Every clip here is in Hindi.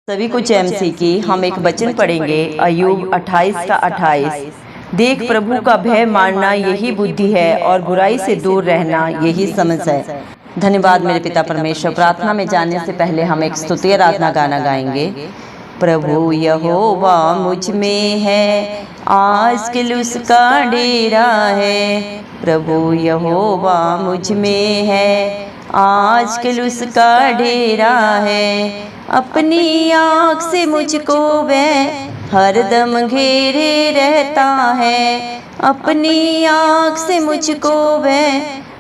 सभी कुछ एमसी की हम एक वचन पढ़ेंगे अय्यूब 28 का 28। देख, प्रभु का भय मानना यही बुद्धि है और बुराई से दूर रहना यही समझ है। धन्यवाद मेरे पिता परमेश्वर। प्रार्थना में जाने से पहले हम एक स्तुति आराधना गाना गाएंगे। प्रभु यहोवा मुझ में है, आजकल उसका डेरा है। प्रभु यहोवा मुझ में है, आजकल उसका डेरा है। अपनी आँख से मुझको वह हरदम घेरे रहता है। अपनी आँख से मुझको वह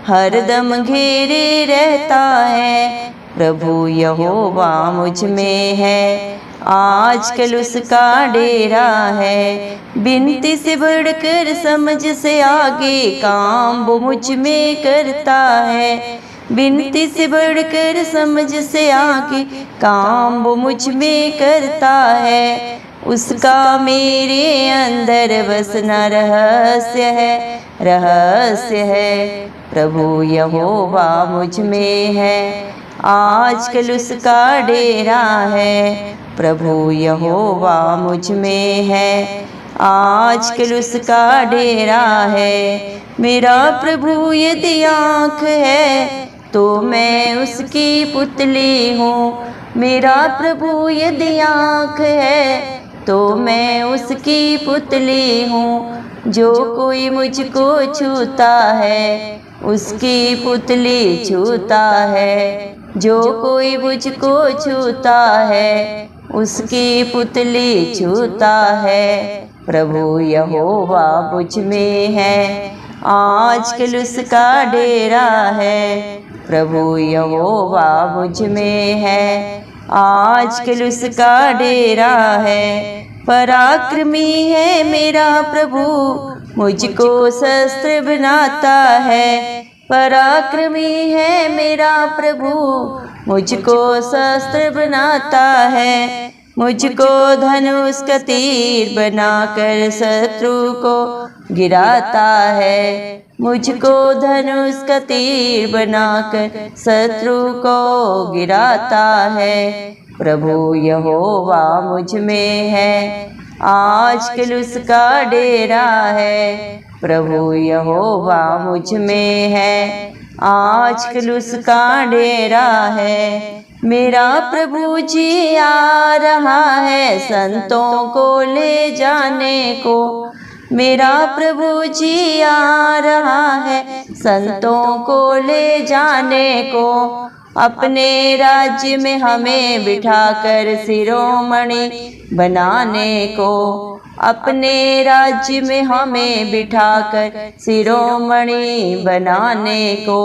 हरदम घेरे रहता है। प्रभु यहोवा मुझ में है, आजकल उसका डेरा है। बिनती से बढ़कर समझ से आगे काम वो मुझ में करता है। बिनती से बढ़कर समझ से आगे काम वो मुझ में करता है। उसका मेरे अंदर बसना रहस्य है, रहस्य है। प्रभु यहोवा मुझ में है, आजकल उसका डेरा है। प्रभु यहोवा मुझ में है, आजकल उसका डेरा है। मेरा प्रभु यदि आँख है तो मैं उसकी पुतली हूँ। मेरा प्रभु यदि आँख है तो मैं उसकी पुतली हूँ। जो कोई मुझको छूता है उसकी पुतली छूता है। जो कोई मुझको छूता है उसकी पुतली छूता है। प्रभु यहोवा मुझ में है, आजकल उसका डेरा है। प्रभु यहोवा मुझ में है, आजकल उसका डेरा है। पराक्रमी है मेरा प्रभु, मुझको शस्त्र बनाता है। पराक्रमी है मेरा प्रभु, मुझको शस्त्र बनाता है। मुझको धनुष का तीर बनाकर शत्रु को गिराता है। मुझको धनुष का तीर बनाकर शत्रु को गिराता है। प्रभु यहोवा मुझ में है, आजकल उसका डेरा है। प्रभु यहोवा मुझ में है, आजकल उसका डेरा है। मेरा प्रभु जी आ रहा है संतों को ले जाने को। मेरा प्रभु जी आ रहा है संतों को ले जाने को। अपने राज्य में हमें बिठाकर शिरोमणि बनाने को। अपने राज्य में हमें बिठाकर शिरोमणि बनाने को।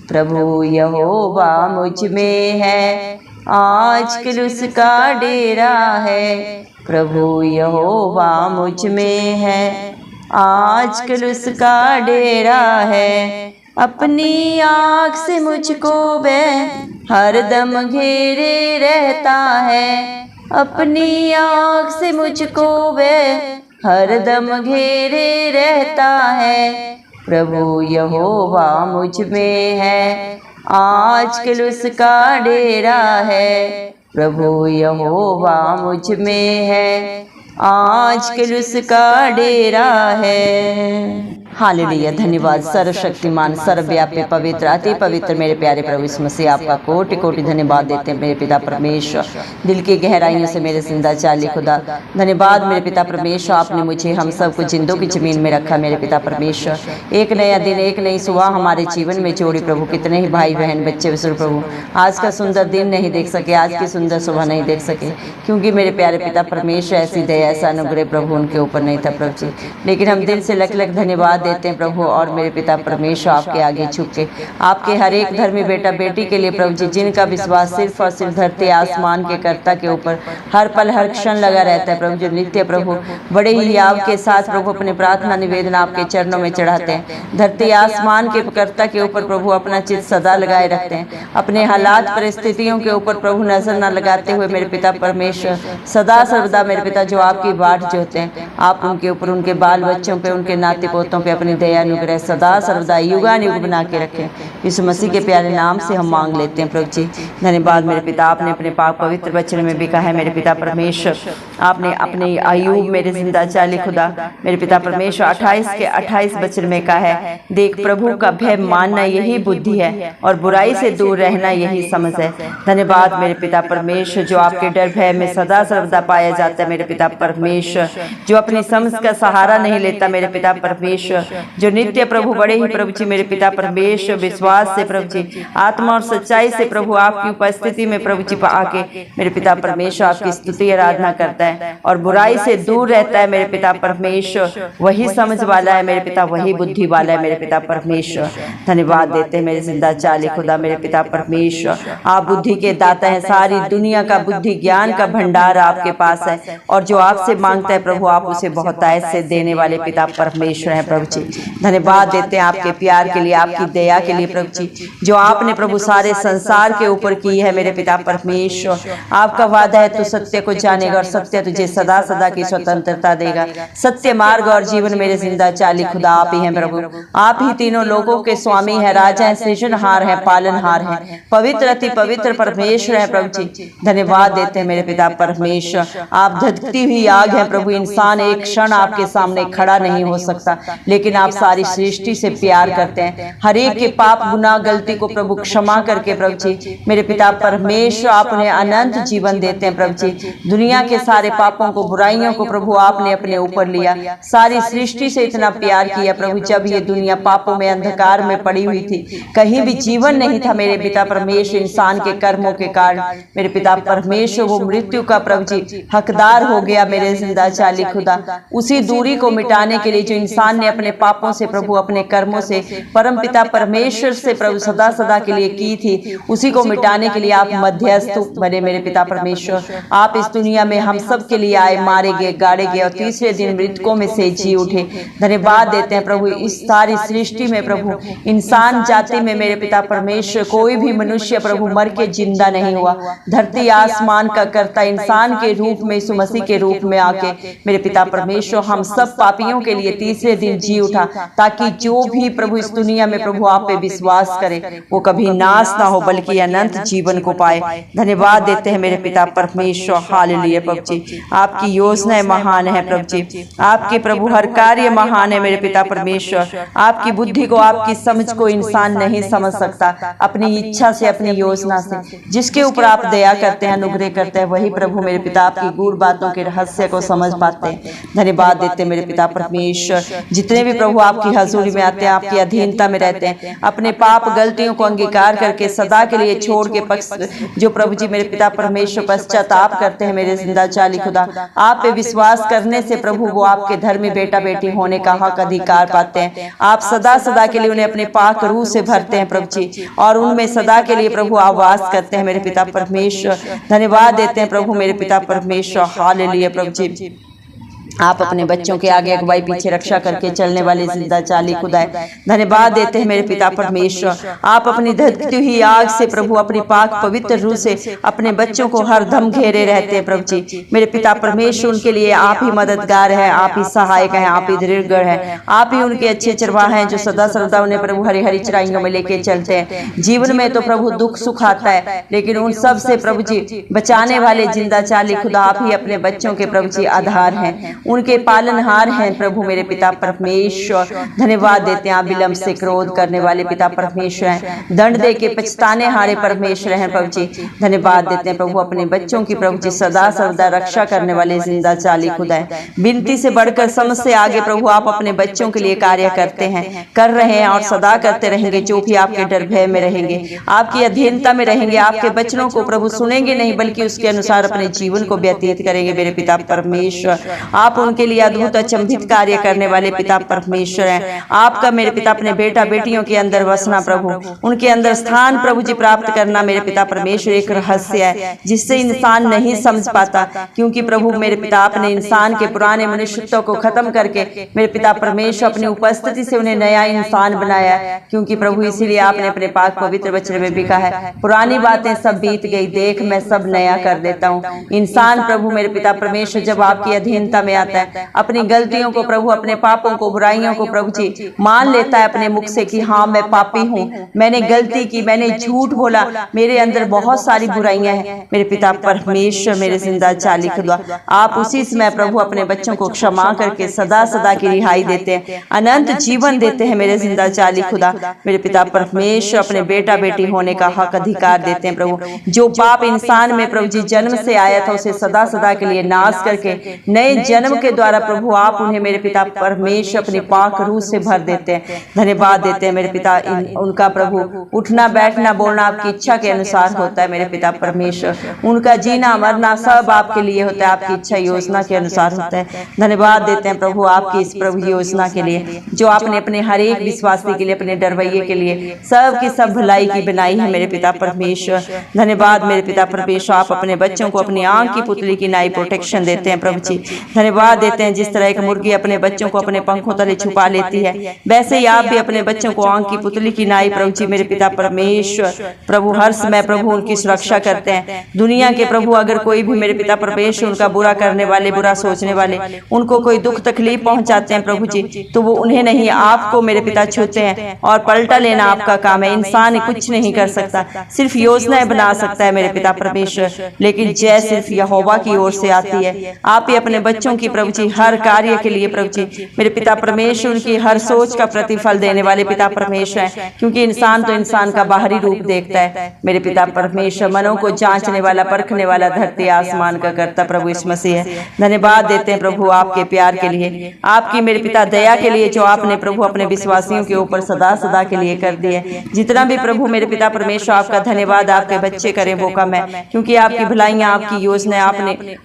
प्रभु यहोवा मुझ में है, आजकल उसका डेरा है। प्रभु यहोवा मुझ में है, आजकल उसका डेरा है। अपनी आँख से मुझको वह हरदम घेरे रहता है। अपनी आँख से मुझको वह हरदम घेरे रहता है। प्रभु यहोवा मुझ में है, आजकल उसका डेरा है। प्रभु यहोवा मुझ में है, आजकल उसका डेरा है। हालेलुया। धन्यवाद सर्वशक्तिमान सर्वव्यापी पवित्र अति पवित्र मेरे प्यारे प्रभु यीशु मसीह, आपका कोटि कोटि धन्यवाद देते हैं मेरे पिता परमेश्वर। दिल की गहराइयों से मेरे जिंदा चाली खुदा, धन्यवाद मेरे पिता परमेश्वर। आपने मुझे हम सबको जिंदों की जमीन में रखा मेरे पिता परमेश्वर। एक नया दिन, एक नई सुबह हमारे जीवन में जोड़ी प्रभु। कितने ही भाई बहन बच्चे विश्व प्रभु आज का सुंदर दिन नहीं देख सके, आज की सुंदर सुबह नहीं देख सके, क्योंकि मेरे प्यारे पिता परमेश्वर ऐसी दया ऐसा अनुग्रह प्रभु उनके ऊपर नहीं था प्रभु जी। लेकिन हम दिल से लख लख धन्यवाद देते हैं प्रभु। और मेरे पिता परमेश्वर आपके आगे झुक के आपके हर एक धर्मी बेटा बेटी के लिए प्रभु जी, जिनका विश्वास सिर्फ और सिर्फ धरती आसमान के कर्ता के ऊपर हर पल हर क्षण लगा रहता है प्रभु, जो नित्य प्रभु बड़े ही याव के साथ प्रभु अपने प्रार्थना निवेदन आपके चरणों में चढ़ाते हैं। धरती आसमान के कर्ता के ऊपर प्रभु अपना चित्त सदा लगाए रखते हैं। अपने हालात परिस्थितियों के ऊपर प्रभु नजर न लगाते हुए मेरे पिता परमेश्वर सदा सर्वदा मेरे पिता जो आपकी बाट जोते हैं, आप उनके ऊपर, उनके बाल बच्चों पे, उनके नाते पोतों पे अपनी दया अनुग्रह सदा सर्वदा युगानुयुग बना के रखें। यीशु मसीह के प्यारे नाम से हम मांग लेते हैं प्रभु जी। धन्यवाद मेरे पिता, आपने अपने पाक पवित्र वचन में भी कहा है मेरे पिता परमेश्वर, आपने अपने अय्यूब मेरे जिंदा चाली खुदा मेरे पिता परमेश्वर 28 के 28 वचन में कहा है, देख प्रभु का भय मानना यही बुद्धि है और बुराई से दूर रहना यही समझ है। धन्यवाद मेरे पिता परमेश्वर, जो आपके डर भय में सदा सर्वदा पाया जाता है मेरे पिता परमेश्वर, जो अपनी समझ का सहारा नहीं लेता मेरे पिता परमेश्वर, जो नित्य प्रभु बड़े ही प्रभु जी मेरे पिता परमेश्वर विश्वास से प्रभु जी आत्मा और सच्चाई से प्रभु आपकी उपस्थिति में प्रभु जी आके मेरे पिता परमेश्वर आपकी स्तुति आराधना करता है और बुराई से दूर रहता है मेरे पिता परमेश्वर, वही समझ वाला है मेरे पिता, वही बुद्धि वाला है मेरे पिता परमेश्वर। धन्यवाद देते हैं मेरे जिंदा चाली खुदा मेरे पिता परमेश्वर, आप बुद्धि के दाता हैं, सारी दुनिया का बुद्धि ज्ञान का भंडार आपके पास है और जो आपसे मांगता है प्रभु आप उसे बहुतायत से देने वाले पिता परमेश्वर हैं प्रभु जी। धन्यवाद देते हैं आपके प्यार के लिए, आपकी दया के लिए प्रभु जी, जो आपने प्रभु सारे संसार के ऊपर की है मेरे पिता परमेश्वर। आपका वादा है तू सत्य को जानेगा और सत्य तुझे सदा सदा की स्वतंत्रता देगा। सत्य मार्ग और जीवन मेरे जिंदा चाली खुदा आप ही हैं प्रभु, आप ही तीनों लोगों के स्वामी हैं, राजा हैं, सृजनहार हैं, पालनहार हैं, पवित्र अति पवित्र परमेश्वर है प्रभु जी। धन्यवाद देते हैं मेरे पिता परमेश्वर, आप धधकती हुई आग है प्रभु, इंसान एक क्षण आपके सामने खड़ा नहीं हो सकता, लेकिन आप सारी सृष्टि से प्यार करते हैं। हर एक के पाप गुनाह गलती को प्रभु क्षमा करके प्रभु जी मेरे पिता परमेश्वर आप उन्हें अनंत जीवन देते हैं प्रभु जी। दुनिया के सारे पापों को बुराइयों को प्रभु आपने अपने ऊपर लिया, सारी सृष्टि से इतना प्यार किया प्रभु। जब ये दुनिया पापों में अंधकार में पड़ी हुई थी, कहीं भी जीवन नहीं था मेरे पिता परमेश्वर, इंसान के कर्मों के कारण मेरे पिता परमेश्वर वो मृत्यु का प्रभु जी हकदार हो गया मेरे जिंदा चाली खुदा। उसी दूरी को मिटाने के लिए जो इंसान ने अपने पापों से प्रभु अपने कर्मों से परम पिता परमेश्वर से प्रभु सदा सदा के लिए की थी, उसी को मिटाने के लिए आप मध्यस्थ बने मेरे पिता परमेश्वर। आप इस दुनिया में हम सब के लिए आए, मारे गए, गाड़े गए और तीसरे दिन मृतकों में से जी उठे। धन्यवाद देते हैं प्रभु, इस सारी सृष्टि में प्रभु इंसान जाति में मेरे पिता परमेश्वर कोई भी मनुष्य प्रभु मर के जिंदा नहीं हुआ। धरती आसमान का कर्ता इंसान के रूप में यीशु मसीह के रूप में आके मेरे पिता परमेश्वर हम सब पापियों के लिए तीसरे दिन जी उठा, ताकि जो भी प्रभु इस दुनिया में प्रभु आप पे विश्वास करे वो कभी नाश ना हो बल्कि अनंत जीवन को पाए। धन्यवाद देते हैं मेरे पिता परमेश्वर, हालेलुया प्रभु जी। आपकी योजनाएं महान है प्रभु जी, आपके प्रभु हर कार्य महान है मेरे पिता परमेश्वर। आपकी बुद्धि को आपकी समझ को इंसान नहीं समझ सकता, अपनी इच्छा से अपनी योजना से जिसके ऊपर आप दया करते हैं अनुग्रह करते हैं वही प्रभु मेरे पिता आपकी गूढ़ बातों के रहस्य को समझ पाते हैं। धन्यवाद देते हैं मेरे पिता परमेश्वर, जितने भी प्रभु आपकी हजूरी में आते हैं आपकी अधीनता में रहते हैं, अपने पाप गलतियों को अंगीकार करके सदा के लिए छोड़ के जो प्रभु जी मेरे पिता परमेश्वर पश्चाताप करते हैं मेरे जिंदा चाली खुदा, आप पे विश्वास करने से प्रभु वो आपके धर्मी बेटा बेटी होने का हक अधिकार पाते हैं। आप सदा सदा के लिए उन्हें अपने पाक रूह से भरते हैं प्रभु जी और उनमें सदा के लिए प्रभु आवास करते हैं मेरे पिता परमेश्वर। धन्यवाद देते हैं प्रभु मेरे पिता परमेश्वर, हालेलुया प्रभु जी। आप अपने बच्चों के आगे अगुवाई पीछे रक्षा करके चलने वाले जिंदा चाली खुदा है। धन्यवाद देते हैं मेरे पिता परमेश्वर, आप अपनी धधकती हुई आग से प्रभु अपनी पाक पवित्र रूह से अपने बच्चों को हर दम घेरे रहते हैं प्रभु जी मेरे पिता परमेश्वर। उनके लिए आप ही मददगार हैं, आप ही सहायक हैं, आप ही दृढ़ हैं, आप ही उनके अच्छे चरवाह हैं जो सदा सर्वदा उन्हें प्रभु हरी हरी चराइयों में लेके चलते हैं। जीवन में तो प्रभु दुख सुख आता है, लेकिन उन सब से प्रभु जी बचाने वाले जिंदा चाली खुदा आप ही अपने बच्चों के प्रभु जी आधार हैं, उनके पालनहार हैं प्रभु मेरे पिता परमेश्वर। धन्यवाद देते हैं आप विलंब से क्रोध करने वाले पिता परमेश्वर हैं, दंड दे के पछताने हारे परमेश्वर हैं प्रभु जी। धन्यवाद देते हैं प्रभु अपने बच्चों की प्रभु जी सदा सर्वदा रक्षा करने वाले जिंदा चाली खुदा है। विनती से बढ़कर समझ से आगे प्रभु आप अपने बच्चों के लिए कार्य करते हैं, कर रहे हैं और सदा करते रहेंगे। जो भी आपके डर भय में रहेंगे, आपकी अधीनता में रहेंगे, आपके वचनों को प्रभु सुनेंगे नहीं बल्कि उसके अनुसार अपने जीवन को व्यतीत करेंगे मेरे पिता परमेश्वर। आप उनके लिए अद्भुत अचंभित कार्य करने वाले पिता परमेश्वर हैं। आपका मेरे पिता अपने बेटा बेटियों के अंदर वसना प्रभु, उनके अंदर स्थान प्रभु जी प्राप्त करना मेरे पिता परमेश्वर एक रहस्य है जिससे इंसान नहीं समझ पाता, क्योंकि प्रभु मेरे पिता आपने इंसान के पुराने मनुष्यत्व को खत्म करके मेरे पिता परमेश्वर अपनी उपस्थिति से उन्हें नया इंसान बनाया, क्योंकि प्रभु इसीलिए आपने अपने पाक पवित्र वचन में भी कहा है पुरानी बातें सब बीत गई, देख मैं सब नया कर देता हूँ। इंसान प्रभु मेरे पिता परमेश्वर जब आपकी अधीनता में आता है, अपनी गलतियों को प्रभु, अपने पापों को, बुराइयों को प्रभु जी मान लेता है अपने मुख से कि हाँ मैं पापी हूँ, मैंने गलती की, मैंने झूठ बोला, मेरे अंदर बहुत सारी बुराइयां हैं। मेरे पिता परमेश्वर, मेरे जिंदा चाली खुदा, आप उसी समय प्रभु अपने बच्चों को क्षमा करके सदा सदा की रिहाई देते हैं, अनंत जीवन देते हैं। मेरे जिंदा चाली खुदा, मेरे पिता परमेश्वर अपने बेटा बेटी होने का हक अधिकार देते हैं प्रभु। जो पाप इंसान में प्रभु जी जन्म से आया था उसे सदा सदा के लिए नाश करके नए जन्म के द्वारा प्रभु आप उन्हें मेरे पिता परमेश्वर अपनी पाक रूह से भर देते हैं। धन्यवाद देते हैं मेरे पिता, उनका प्रभु उठना बैठना बोलना आपकी इच्छा के अनुसार होता है। मेरे पिता परमेश्वर, उनका जीना मरना सब आपके लिए होता है, आपकी इच्छा योजना के अनुसार होता है। धन्यवाद देते हैं प्रभु आपकी इस प्रभु योजना के लिए जो आपने अपने हर एक विश्वासी के लिए, अपने डरवैये के लिए सब की सब भलाई की बनाई है। मेरे पिता परमेश्वर धन्यवाद मेरे पिता परमेश्वर, आप अपने बच्चों को अपनी आंख की पुतली की नाई प्रोटेक्शन देते हैं प्रभु जी। धन्यवाद देते हैं जिस तरह एक मुर्गी अपने बच्चों को अपने पंखों तले छुपा लेती है, वैसे ही आप भी अपने बच्चों को आंख की पुतली की नाई प्रभु जी मेरे पिता परमेश्वर प्रभु हर समय प्रभु उनकी सुरक्षा करते हैं। दुनिया के प्रभु अगर कोई भी मेरे पिता परमेश्वर उनका बुरा करने वाले, बुरा सोचने वाले, उनको कोई दुख तकलीफ पहुंचाते हैं प्रभु जी, तो वो उन्हें नहीं आपको मेरे पिता छूते हैं और पलटा लेना आपका काम है। इंसान कुछ नहीं कर सकता, सिर्फ योजनाएं बना सकता है मेरे पिता परमेश्वर, लेकिन जय सिर्फ यहोवा की ओर से आती है। आप ही अपने बच्चों की प्रभु जी हर कार्य के लिए प्रभु जी मेरे पिता परमेश्वर उनकी हर सोच का प्रतिफल देने वाले पिता परमेश्वर है, क्योंकि इंसान तो इंसान का बाहरी रूप देखता है। मेरे पिता परमेश्वर मनों को जांचने वाला, परखने वाला, धरती आसमान का करता प्रभु इस मसीह है। धन्यवाद देते हैं प्रभु आपके प्यार के लिए, आपकी मेरे पिता दया के लिए जो आपने प्रभु अपने विश्वासियों के ऊपर सदा सदा के लिए कर दिए। जितना भी प्रभु मेरे पिता परमेश्वर आपका धन्यवाद आपके बच्चे करें वो कम है, क्योंकि आपकी भलाइयां, आपकी योजना,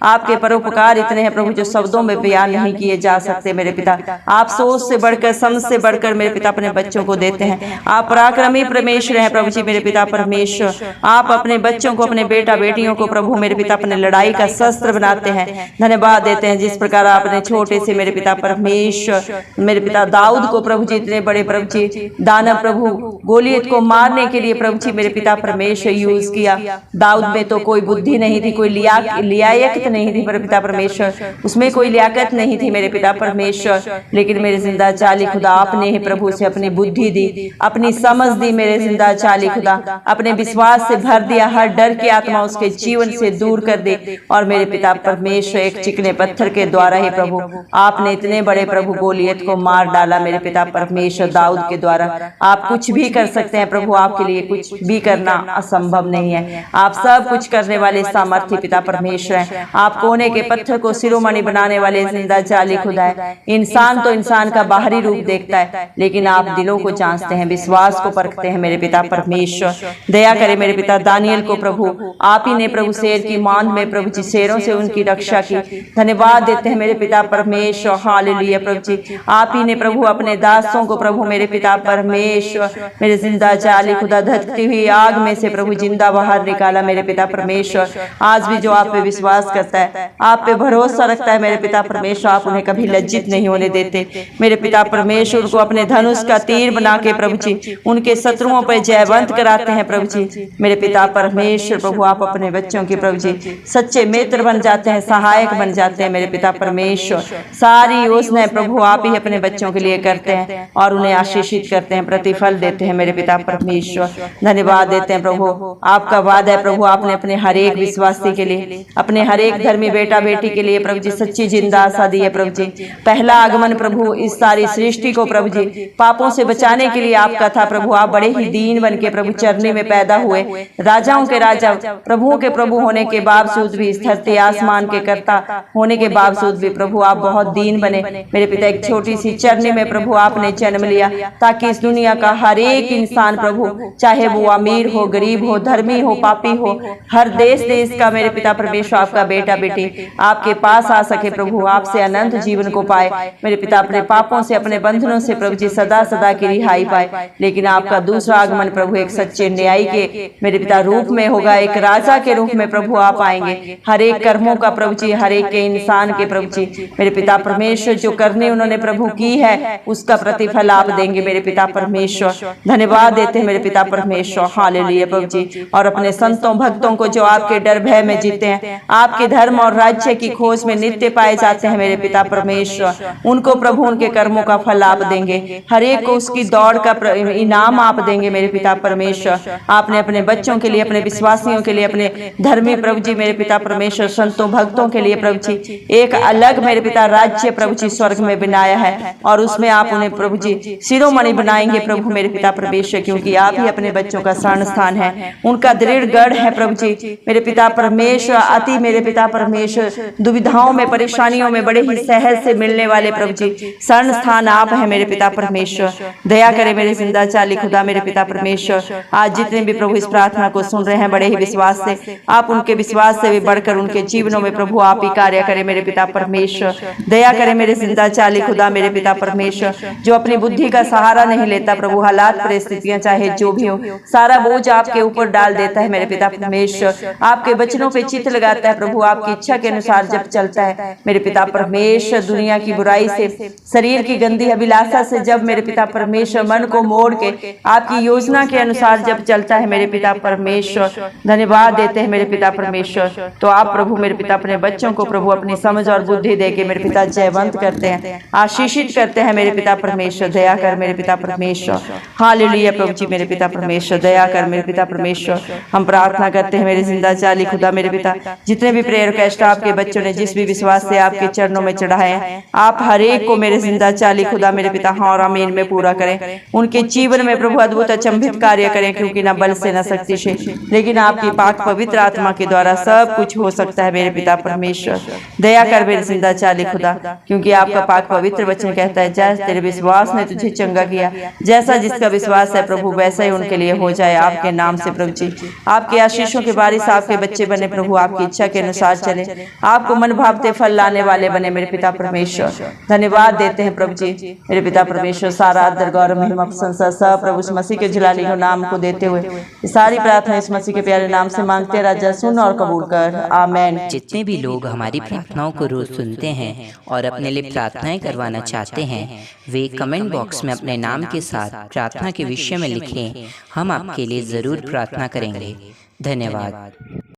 आपके परोपकार इतने हैं प्रभु जो शब्दों में बयान नहीं किए जा सकते। मेरे पिता आप सोच से बढ़कर, समझ से बढ़कर मेरे पिता अपने बच्चों को देते हैं। आप पराक्रमी परमेश्वर हैं प्रभु जी मेरे पिता परमेश्वर, आप अपने बच्चों को, अपने बेटा बेटियों को प्रभु मेरे पिता अपने लड़ाई का शस्त्र बनाते हैं। धन्यवाद देते हैं जिस प्रकार आपने छोटे से मेरे पिता परमेश्वर मेरे पिता दाऊद को प्रभु जी इतने बड़े प्रभु जी दानव प्रभु गोलियत को मारने के लिए प्रभु जी मेरे पिता परमेश्वर यूज किया। दाऊद में तो कोई बुद्धि नहीं थी, कोई लियाकत नहीं थी मेरे पिता परमेश्वर, उसमें कोई लियाकत नहीं थी मेरे पिता परमेश्वर, लेकिन मेरे जिंदा चाली खुदा आपने ही प्रभु से अपनी बुद्धि दी, अपनी समझ दी। मेरे जिंदा चाली खुदा अपने विश्वास से भर दिया, हर डर की आत्मा उसके जीवन से दूर कर दे। और मेरे पिता परमेश्वर एक चिकने पत्थर के द्वारा ही प्रभु आपने इतने बड़े प्रभु गोलियत को मार डाला। मेरे पिता परमेश्वर दाऊद के द्वारा आप कुछ भी कर सकते हैं प्रभु, आपके लिए कुछ भी करना असंभव नहीं है। आप सब कुछ करने वाले सामर्थ्य पिता परमेश्वर हैं। आप कोने के पत्थर को शिरोमणि बनाने वाले जिंदा चाली खुदा है। इंसान तो इंसान का बाहरी रूप देखता है, लेकिन आप दिलों को जांचते हैं, विश्वास को परखते हैं। मेरे पिता परमेश्वर दया करे मेरे पिता दानियल को प्रभु आप ही ने प्रभु शेर की मांद में प्रभु जी शेरों से उनकी रक्षा की। धन्यवाद देते हैं मेरे पिता परमेश्वर, हालेलुया प्रभु जी आप ही ने प्रभु अपने दासों को प्रभु मेरे पिता परमेश्वर मेरे जिंदा चाली खुदा धधकती हुई आग में से प्रभु जिंदा बाहर निकाला। मेरे पिता परमेश्वर आज भी जो आप पे विश्वास करता है, आप पे भरोसा रखता है मेरे पिता परमेश्वर, आप उन्हें कभी लज्जित नहीं होने देते। मेरे पिता परमेश्वर उनको अपने धनुष का तीर बना के प्रभु जी उनके शत्रुओं पर जयवंत कराते हैं प्रभु जी। मेरे पिता परमेश्वर प्रभु आप अपने बच्चों के प्रभु जी सच्चे मित्र बन जाते हैं, सहायक बन जाते हैं। मेरे पिता परमेश्वर सारी योजनाएं प्रभु आप ही अपने बच्चों के लिए करते हैं और उन्हें आशीषित करते हैं, प्रतिफल देते हैं। मेरे पिता परमेश्वर धन्यवाद देते हैं प्रभु आपका वादा है प्रभु आपने अपने हर एक विश्वासी के लिए, अपने हर एक धर्मी बेटा बेटी के लिए प्रभु जी सच्ची जिंदा आशा दी है प्रभु जी। पहला आगमन प्रभु इस सारी सृष्टि को प्रभु जी पापों से बचाने के लिए आपका था प्रभु। आप बड़े ही दीन बन के प्रभु चरनी में पैदा हुए, राजाओं के राजा प्रभुओं के प्रभु होने के बावजूद भी, इस धरती आसमान के कर्ता होने के बावजूद भी प्रभु आप बहुत दीन बने। मेरे पिता एक छोटी सी चरनी में प्रभु आपने जन्म लिया ताकि इस दुनिया का हर एक इंसान प्रभु चाहे वो अमीर हो, गरीब हो, धर्मी हो, पापी हो, हर देश देश का मेरे पिता परमेश्वर आपका बेटा बेटी आपके पास आ सके प्रभु, आपसे अनंत जीवन को पाए। मेरे पिता अपने पापों से, अपने बंधनों से प्रभु जी सदा सदा की रिहाई पाए। लेकिन आपका दूसरा आगमन प्रभु एक सच्चे न्यायी के मेरे पिता रूप में होगा, एक राजा के रूप में प्रभु आप आएंगे। हर एक कर्मों का प्रभु जी, हर एक के इंसान के प्रभु जी मेरे पिता परमेश्वर जो करने उन्होंने प्रभु की है उसका प्रतिफल आप देंगे। मेरे पिता परमेश्वर धन्यवाद देते हैं मेरे पिता परमेश्वर। हालेलुया प्रभु जी। और अपने संतों भक्तों को जो आपके डर भय में जीते हैं, आपके धर्म और राज्य की खोज में नित्य पाए जाते हैं मेरे पिता परमेश्वर, उनको प्रभु उनके कर्मों का फल आप देंगे, हर एक को उसकी दौड़ का इनाम आप देंगे मेरे पिता परमेश्वर। आपने अपने बच्चों के लिए, अपने विश्वासियों के लिए, अपने धर्मी प्रभु जी मेरे पिता परमेश्वर, संतों भक्तों के लिए प्रभु जी एक अलग मेरे पिता राज्य प्रभु जी स्वर्ग में बनाया है, और उसमें आप उन्हें प्रभु जी शिरोमणि बनाएंगे प्रभु मेरे पिता परमेश्वर, क्योंकि आप ही अपने बच्चों का शरण स्थान है, उनका दृढ़ गढ़ है प्रभु जी मेरे पिता परमेश्वर। अति मेरे पिता परमेश्वर दुविधाओं में, परेशानियों में बड़े ही सहज से मिलने वाले प्रभु जी शरण स्थान आप है मेरे पिता परमेश्वर। दया करे मेरे जिंदा चाली खुदा मेरे पिता परमेश्वर। आज जितने भी प्रभु इस प्रार्थना को सुन रहे हैं, बड़े ही विश्वास से, आप उनके विश्वास से भी बढ़कर उनके जीवनों में प्रभु आप ही कार्य करे मेरे पिता परमेश्वर। दया करे मेरे जिंदा चाली खुदा मेरे पिता परमेश्वर। जो अपनी बुद्धि का सहारा नहीं लेता प्रभु, हालात परिस्थितियां चाहे जो भी हो, सारा बोझ आपके ऊपर डाल देता है मेरे पिता परमेश्वर। आपके वचनों पे चित्त लगाता है प्रभु, आपकी इच्छा के अनुसार जब चलता है मेरे पिता परमेश्वर। दुनिया की बुराई से, शरीर की गंदी अभिलाषा से जब मेरे पिता परमेश्वर मन को मोड़ के आपकी योजना के अनुसार जब चलता है मेरे पिता परमेश्वर, धन्यवाद देते हैं मेरे पिता परमेश्वर। तो आप प्रभु मेरे पिता अपने बच्चों को प्रभु अपनी समझ और बुद्धि देके मेरे पिता जयवंत करते हैं, आशीषित करते हैं मेरे पिता परमेश्वर। दया कर मेरे पिता परमेश्वर। हालेलुया प्रभु जी मेरे पिता परमेश्वर। दया कर मेरे पिता परमेश्वर। हम प्रार्थना करते हैं मेरे जिंदा चाली खुदा मेरे पिता, जितने भी प्रेयर कैस्ट आपके बच्चों ने जिस भी विश्वास से आपके चरणों में चढ़ाए हैं, आप हर एक को मेरे जिंदा चाली खुदा मेरे पिता हाँ और आमीन में पूरा करें। उनके जीवन में प्रभु अद्भुत अचंभित कार्य करें, क्योंकि न बल से न शक्ति से, लेकिन आपकी पाक पवित्र आत्मा के द्वारा सब कुछ हो सकता है मेरे पिता परमेश्वर। दया कर मेरे जिंदा चाली खुदा, क्योंकि आपका पाक पवित्र वचन कहता है, जैसे तेरे विश्वास ने तुझे चंगा किया, जैसा जिसका विश्वास है प्रभु वैसा ही उनके लिए हो जाए आपके नाम से प्रभु जी। आपके आशीषों के बारिश आपके बच्चे बने प्रभु, आपकी इच्छा के अनुसार चले, आपको मन भावते फल लाने वाले बने मेरे पिता परमेश्वर। धन्यवाद देते हैं प्रभु जी मेरे पिता परमेश्वर। सारा आदर गौरव महिमा प्रशंसा सब प्रभु इस मसीह के जलाली को नाम को देते हुए सारी प्रार्थना इस मसीह के प्यारे नाम से मांगते हैं राजा, सुन और कबूल कर, आमीन। जितने भी लोग हमारी प्रार्थनाओं को रोज सुनते हैं और अपने लिए प्रार्थनाएं करवाना चाहते हैं, वे कमेंट बॉक्स में अपने नाम के साथ प्रार्थना के विषय में लिखें। हम आपके लिए जरूर प्रार्थना करेंगे। धन्यवाद।